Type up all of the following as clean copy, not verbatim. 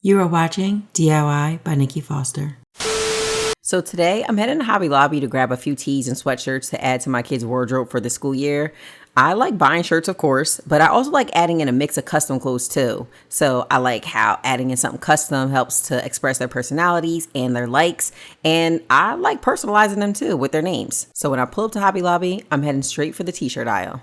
You are watching DIY by Nikki Foster. So today I'm heading to Hobby Lobby to grab a few tees and sweatshirts to add to my kids' wardrobe for the school year. I like buying shirts, of course, but I also like adding in a mix of custom clothes too. So I like how adding in something custom helps to express their personalities and their likes. And I like personalizing them too with their names. So when I pull up to Hobby Lobby, I'm heading straight for the t-shirt aisle.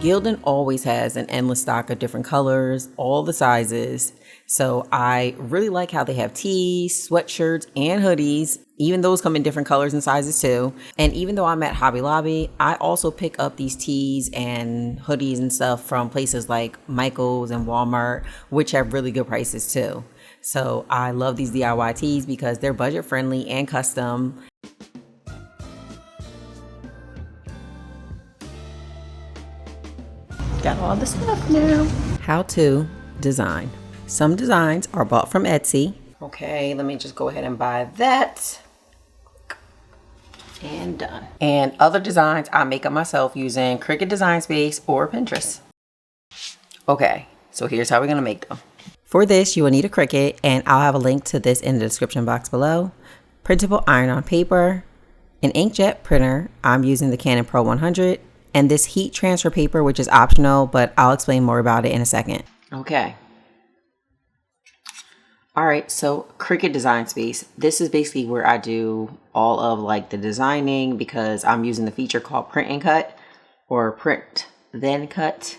Gildan always has an endless stock of different colors, all the sizes. So I really like how they have tees, sweatshirts, and hoodies. Even those come in different colors and sizes too. And even though I'm at Hobby Lobby, I also pick up these tees and hoodies and stuff from places like Michael's and Walmart, which have really good prices too. So I love these DIY tees because they're budget friendly and custom. Got all the stuff now. How to design. Some designs are bought from Etsy. Okay, let me just go ahead and buy that. And done. And other designs I make up myself using Cricut Design Space or Pinterest. Okay, so here's how we're gonna make them. For this, you will need a Cricut, and I'll have a link to this in the description box below. Printable iron-on paper, an inkjet printer. I'm using the Canon Pro 100. And this heat transfer paper, which is optional, but I'll explain more about it in a second. Okay. All right, so Cricut Design Space. This is basically where I do all of like the designing because I'm using the feature called Print and Cut or Print Then Cut.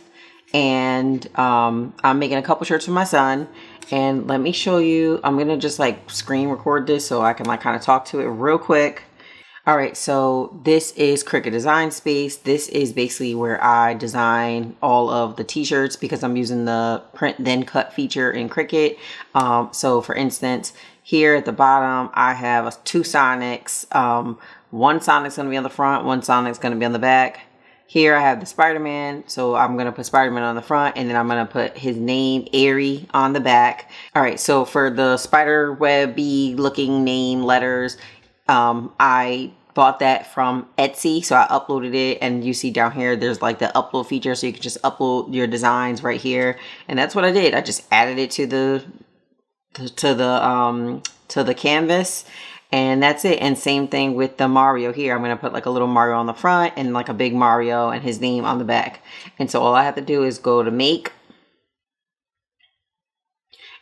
And I'm making a couple shirts for my son. And let me show you, I'm gonna just like screen record this so I can like kind of talk to it real quick. All right, so this is Cricut Design Space. This is basically where I design all of the t-shirts because I'm using the print then cut feature in Cricut. So for instance, here at the bottom, I have two Sonics. One Sonic's gonna be on the front, one Sonic's gonna be on the back. Here I have the Spider-Man, so I'm gonna put Spider-Man on the front and then I'm gonna put his name, Airy, on the back. All right, so for the spider webby looking name letters, I bought that from Etsy, so I uploaded it, and you see down here there's like the upload feature, so you can just upload your designs right here, and that's what I did. I just added it to the canvas, and that's it. And same thing with the Mario here. I'm gonna put like a little Mario on the front and like a big Mario and his name on the back. And so all I have to do is go to make.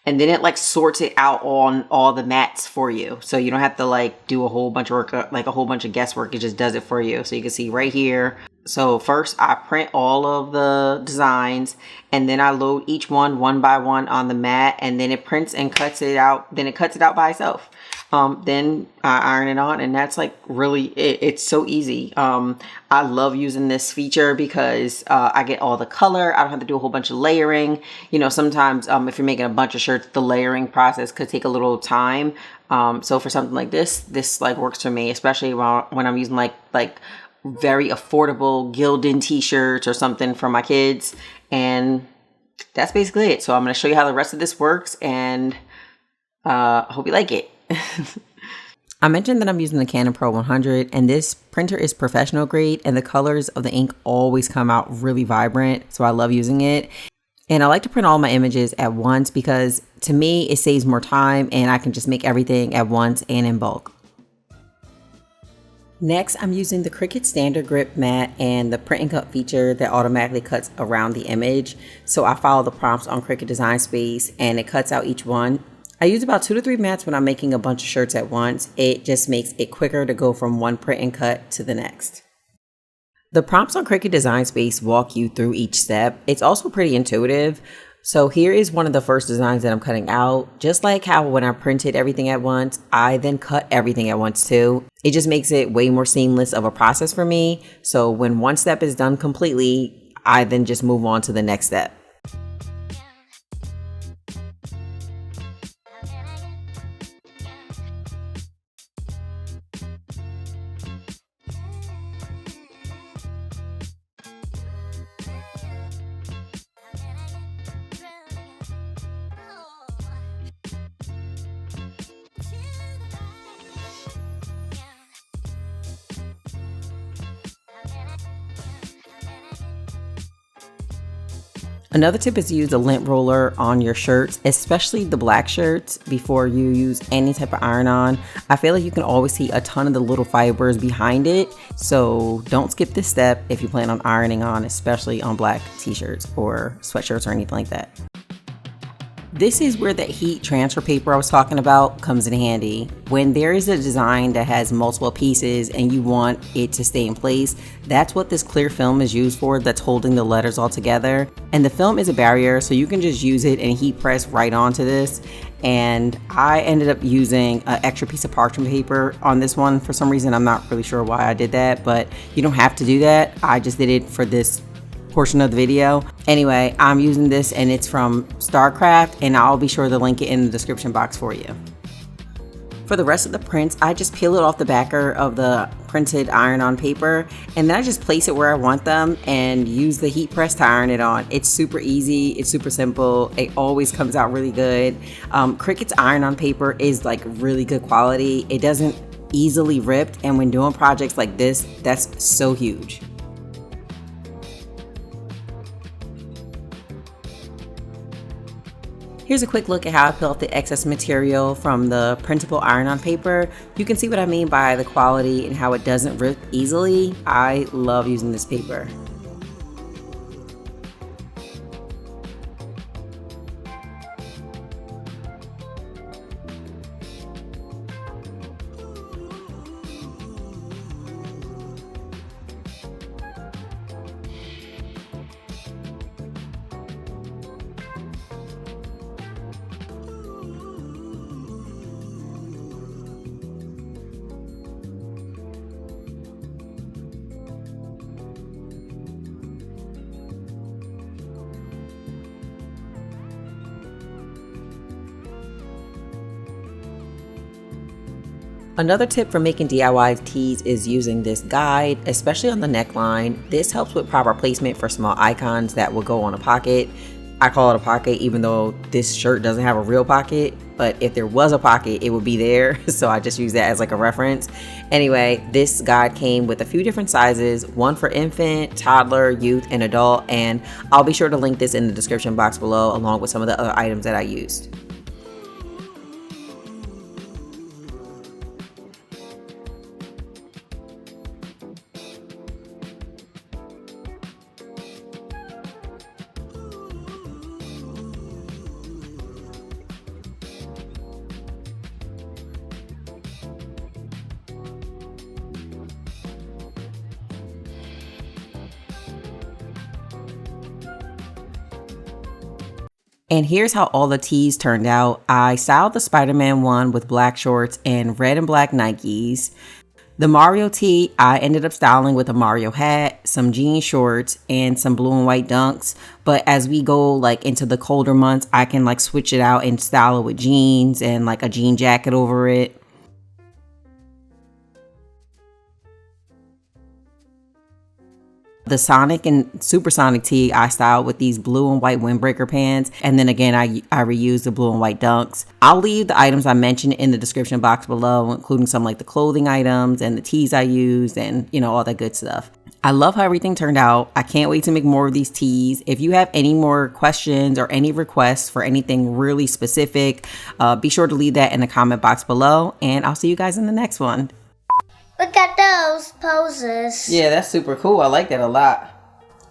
And then it like sorts it out on all the mats for you. So you don't have to like do a whole bunch of work, like a whole bunch of guesswork. It just does it for you. So you can see right here. So first I print all of the designs and then I load each one by one on the mat, and then it prints and cuts it out. Then it cuts it out by itself. Then I iron it on, and that's like really it's so easy. I love using this feature because I get all the color. I don't have to do a whole bunch of layering. You know, sometimes if you're making a bunch of shirts, the layering process could take a little time. So for something like this like works for me, especially when I'm using like very affordable Gildan t-shirts or something for my kids. And that's basically it. So I'm going to show you how the rest of this works, and hope you like it. I mentioned that I'm using the Canon Pro 100, and this printer is professional grade, and the colors of the ink always come out really vibrant, so I love using it. And I like to print all my images at once because to me it saves more time, and I can just make everything at once and in bulk. Next, I'm using the Cricut Standard Grip mat and the print and cut feature that automatically cuts around the image. So I follow the prompts on Cricut Design Space, and it cuts out each one. I use about 2 to 3 mats when I'm making a bunch of shirts at once. It just makes it quicker to go from one print and cut to the next. The prompts on Cricut Design Space walk you through each step. It's also pretty intuitive. So here is one of the first designs that I'm cutting out. Just like how when I printed everything at once, I then cut everything at once too. It just makes it way more seamless of a process for me. So when one step is done completely, I then just move on to the next step. Another tip is to use a lint roller on your shirts, especially the black shirts, before you use any type of iron-on. I feel like you can always see a ton of the little fibers behind it, so don't skip this step if you plan on ironing on, especially on black t-shirts or sweatshirts or anything like that. This is where that heat transfer paper I was talking about comes in handy. When there is a design that has multiple pieces and you want it to stay in place, that's what this clear film is used for, that's holding the letters all together. And the film is a barrier, so you can just use it and heat press right onto this. And I ended up using an extra piece of parchment paper on this one. For some reason, I'm not really sure why I did that, but you don't have to do that. I just did it for this portion of the video. Anyway, I'm using this and it's from StarCraft, and I'll be sure to link it in the description box for you. For the rest of the prints, I just peel it off the backer of the printed iron-on paper, and then I just place it where I want them and use the heat press to iron it on. It's super easy, it's super simple, it always comes out really good. Cricut's iron-on paper is like really good quality. It doesn't easily rip, and when doing projects like this, that's so huge. Here's a quick look at how I peel off the excess material from the printable iron-on paper. You can see what I mean by the quality and how it doesn't rip easily. I love using this paper. Another tip for making DIY tees is using this guide, especially on the neckline. This helps with proper placement for small icons that will go on a pocket. I call it a pocket even though this shirt doesn't have a real pocket, but if there was a pocket, it would be there. So I just use that as like a reference. Anyway, this guide came with a few different sizes, one for infant, toddler, youth, and adult, and I'll be sure to link this in the description box below along with some of the other items that I used. And here's how all the tees turned out. I styled the Spider-Man one with black shorts and red and black Nikes. The Mario tee, I ended up styling with a Mario hat, some jean shorts, and some blue and white dunks. But as we go like into the colder months, I can like switch it out and style it with jeans and like a jean jacket over it. The Sonic and Supersonic tee I styled with these blue and white windbreaker pants, and then again I reused the blue and white dunks. I'll leave the items I mentioned in the description box below, including some like the clothing items and the tees I used and all that good stuff. I love how everything turned out. I can't wait to make more of these tees. If you have any more questions or any requests for anything really specific, be sure to leave that in the comment box below, and I'll see you guys in the next one. Look at those poses. Yeah, that's super cool. I like that a lot.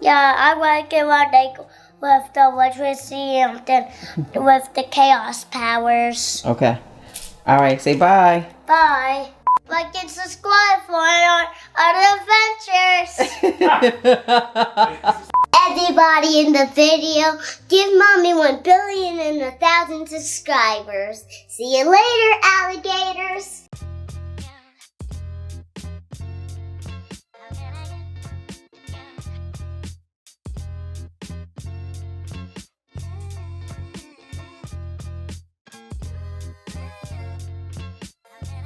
Yeah, I like it when they with the electricity and then with the chaos powers. Okay. All right, say bye. Bye. Like and subscribe for our adventures. Everybody in the video, give Mommy 1 billion and 1,000 subscribers. See you later, alligators.